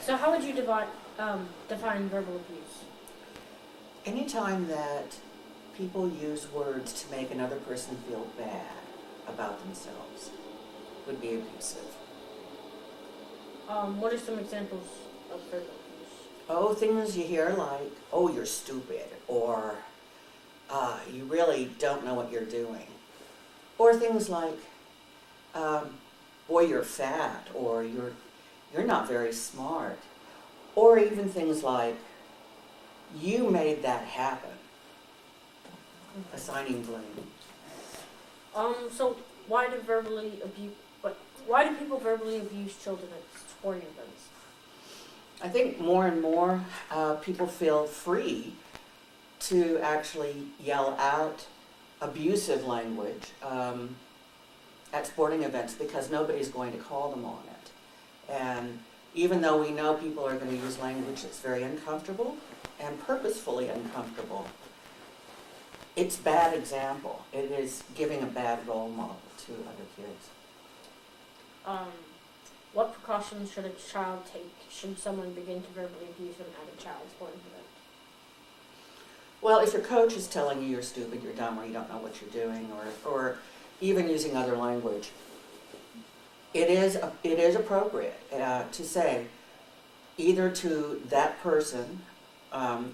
So how would you define verbal abuse? Anytime that people use words to make another person feel bad about themselves would be abusive. What are some examples of verbal abuse? Oh, things you hear like, oh, you're stupid, or you really don't know what you're doing. Or things like, boy, you're fat, or you're not very smart. Or even things like, you made that happen. Assigning blame. So why do why do people verbally abuse children at sporting events? I think more and more people feel free to actually yell out abusive language at sporting events because nobody's going to call them on it. And even though we know people are going to use language that's very uncomfortable and purposefully uncomfortable, it's bad example. It is giving a bad role model to other kids. What precautions should a child take should someone begin to verbally abuse them at a child's sporting event? Well, if your coach is telling you you're stupid, you're dumb, or you don't know what you're doing, or even using other language, it is appropriate to say either to that person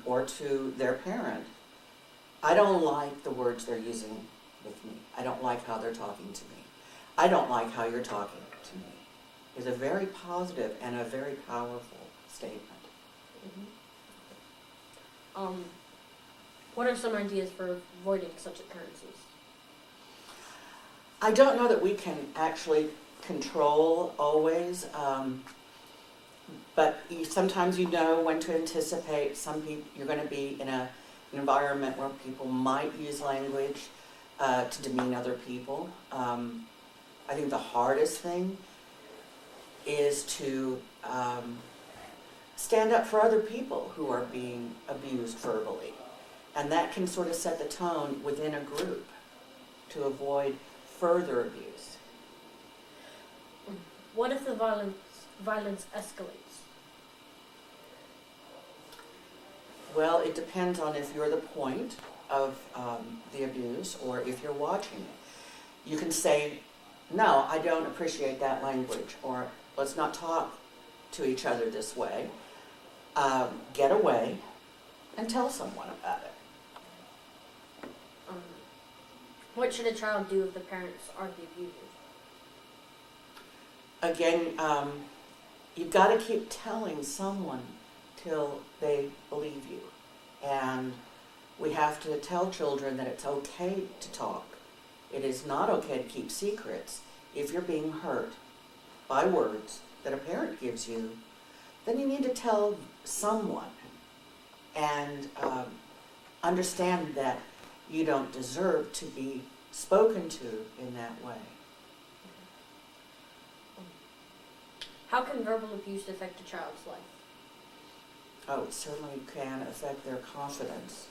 or to their parent, I don't like the words they're using with me. I don't like how they're talking to me. I don't like how you're talking to me. It's a very positive and a very powerful statement. Mm-hmm. What are some ideas for avoiding such occurrences? I don't know that we can actually control always, but sometimes you know when to anticipate. Some people, you're going to be in an environment where people might use language to demean other people. I think the hardest thing is to stand up for other people who are being abused verbally. And that can sort of set the tone within a group to avoid further abuse. What if the violence escalates? Well, it depends on if you're the point of the abuse or if you're watching it. You can say, no, I don't appreciate that language, or let's not talk to each other this way. Get away and tell someone about it. What should a child do if the parents are the abusers? Again, you've got to keep telling someone till they believe you. And we have to tell children that it's okay to talk. It is not okay to keep secrets. If you're being hurt by words that a parent gives you, then you need to tell someone and understand that you don't deserve to be spoken to in that way. How can verbal abuse affect a child's life? Oh, it certainly can affect their confidence,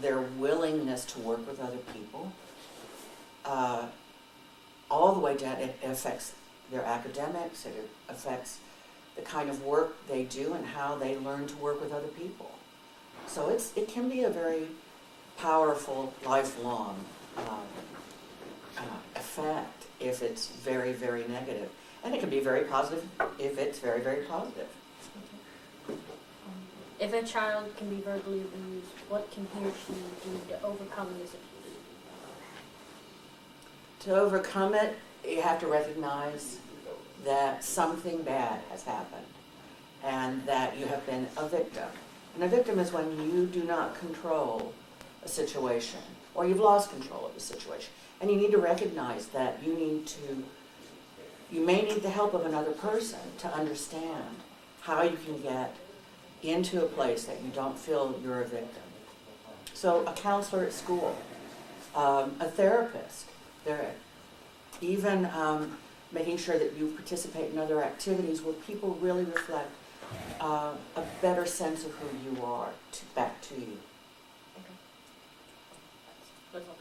their willingness to work with other people, all the way down. It affects their academics, it affects the kind of work they do and how they learn to work with other people. So it can be a very powerful, lifelong effect if it's very, very negative. And it can be very positive if it's very, very positive. If a child can be verbally abused, what can he or she do to overcome this abuse? To overcome it, you have to recognize that something bad has happened and that you have been a victim. And a victim is when you do not control a situation or you've lost control of the situation. And you need to recognize that you may need the help of another person to understand how you can get into a place that you don't feel you're a victim. So a counselor at school, a therapist, even making sure that you participate in other activities where people really reflect a better sense of who you are back to you. Okay. That's all.